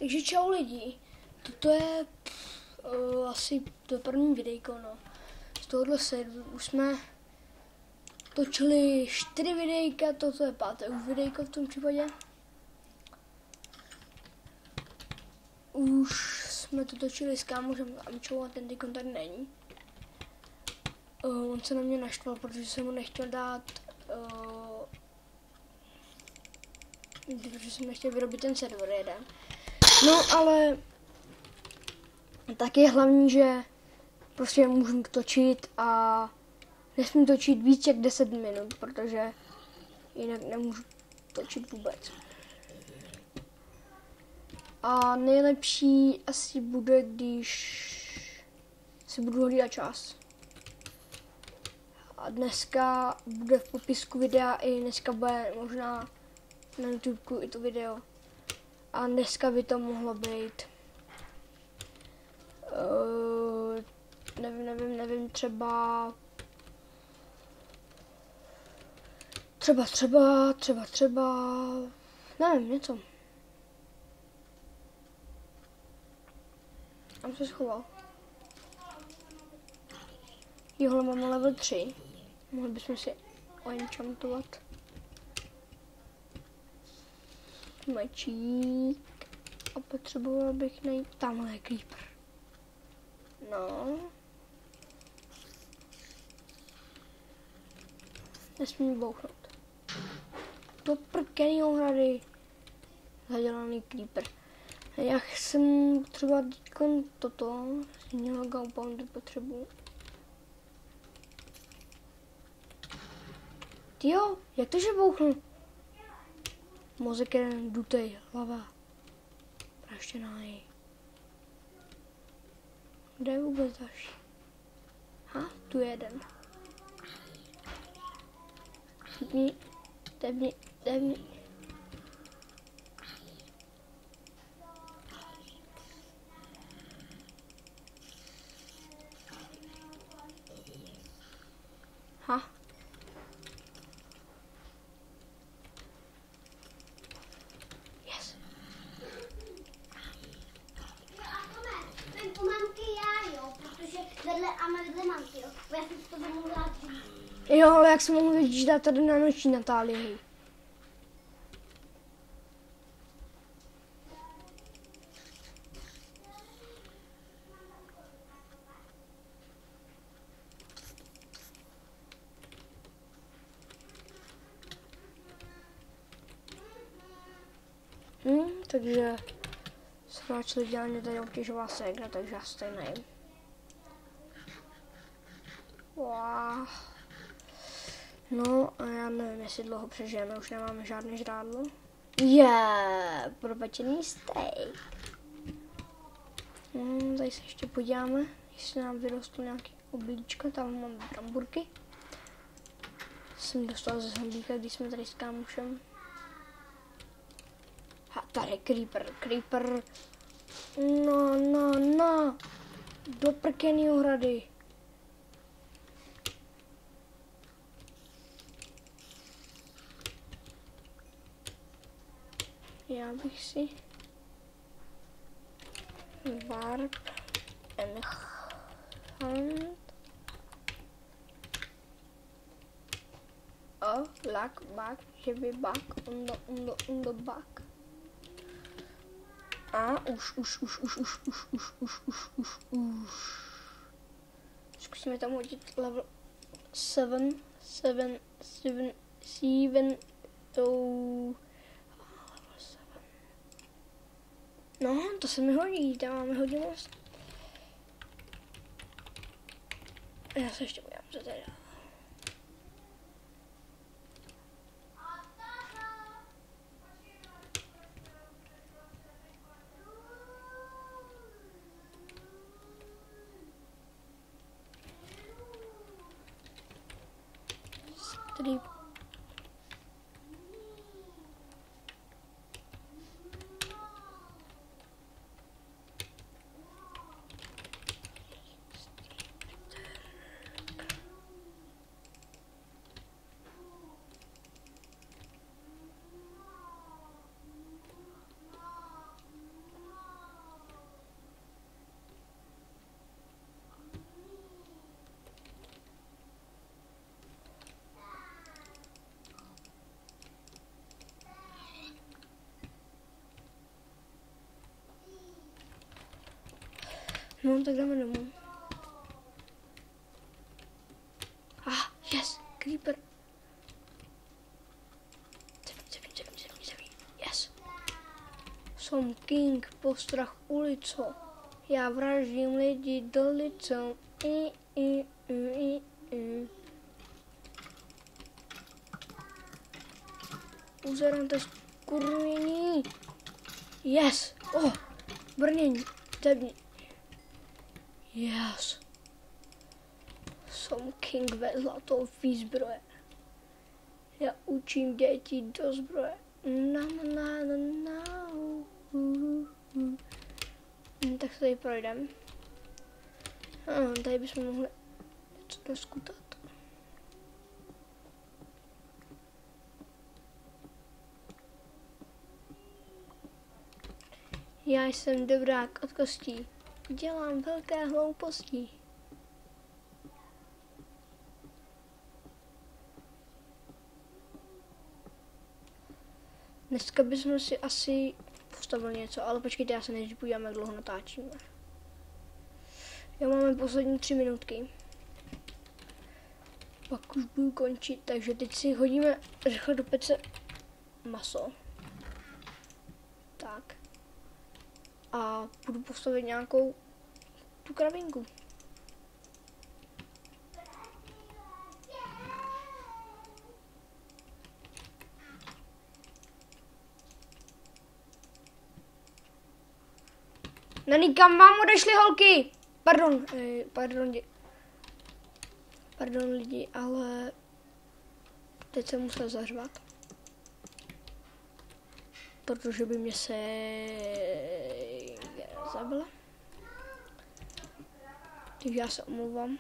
Takže čau lidi, toto je asi to první videjko, no. Z tohohle serveru už jsme točili 4 videjka, toto je 5. už videjko v tom případě. Už jsme to točili s kámošem Amčou a ten teď tady není. On se na mě naštval, protože jsem mu nechtěl dát, protože jsem nechtěl vyrobit ten server jeden. No ale tak je hlavní, že prostě můžu točit a nesmím točit víc jak 10 minut, protože jinak nemůžu točit vůbec. A nejlepší asi bude, když si budu hlídat čas. A dneska bude v popisku videa i dneska bude možná na YouTube i to video. A dneska by to mohlo být nevím, třeba nevím, něco. Tam se schoval. Johle máme level 3. Mohli bychom si enchantovat. Mečík. A potřeboval bych najít. Tamhle je creeper. No. Nesmím bouchnout. Do prkený ohrady. Zadělaný creeper. Já jsem třeba teďkon toto. Změnila gunpowder potřebu. Tyjo, jak to, že bouchnu? Mozek jeden dutej, hlava. Praštěná. Kde je vůbec další? Tu je jeden. Dej mi. Yes. Vedle mamky, jo. Já jsem to domluvila dřív. Jo, ale jak se mohu vědět, dát tady na noční Natálii. Takže sráčili dělání tady obtěžová ségra, takže já se tady najím. Wow. No a já nevím, jestli dlouho přežijeme, už nemáme žádné žrádlo. Propečený steak. Tady se ještě podíváme, jestli nám vyrostly nějaké oblíčka, tam máme bramburky. Jsem dostal ze zombíka, když jsme tady s kámošem. Tady je creeper. No. Do prkený ohrady. Já bych si warp enchant luck back, heavy back on the back. A už. Zkusíme tam hodit level 7 No, to se mi hodí, tam máme hodně moc. Já se ještě podívám, co tady dá. Strip. No, tak jdeme domů. Yes, creeper. Zabij. Yes. Som king, postrach ulico. Já vraždím lidi do lico. Uzerante skurvění. Yes. Brnění. Zabij. Yes. Som king ve zlatou výzbroje. Já učím děti do zbroje. Tak se tady projdem. Tady bychom mohli něco rozkutat. Já jsem dobrák od kostí. Dělám velké hlouposti. Dneska bychom si asi postavili něco, ale počkejte, já se nejdřív podívám, jak dlouho natáčíme. Já máme poslední 3 minutky. Pak už budu končit, takže teď si hodíme rychle do pece maso. Tak. A budu postavit nějakou tu kravinku. Nani, kam vám odešly holky? Pardon lidi, ale teď jsem musel zařvat. Protože by mě se zabila. Takže já se omlouvám.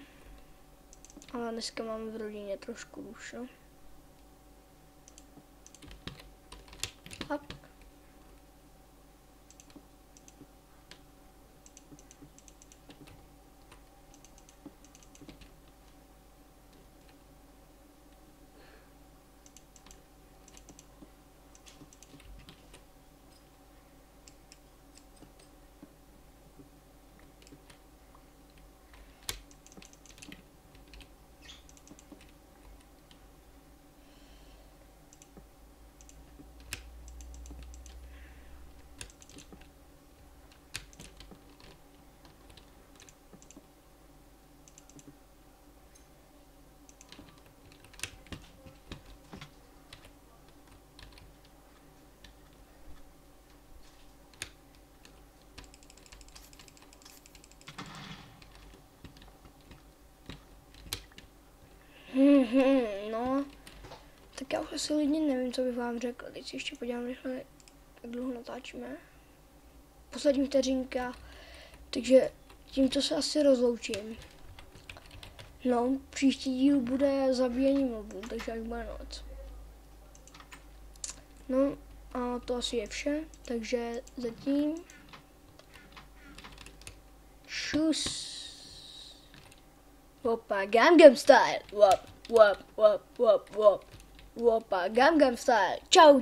Ale dneska máme v rodině trošku rušno. Hop. No, tak já už asi lidi nevím, co bych vám řekl. Teď si ještě podívám rychle, jak dlouho natáčíme. Poslední vteřinka, takže tímto se asi rozloučím. No, příští díl bude zabíjení mobů, takže až bude noc. No, a to asi je vše, takže zatím šus. Woppa Gangnam Style. Woppa Gangnam Style. Čau.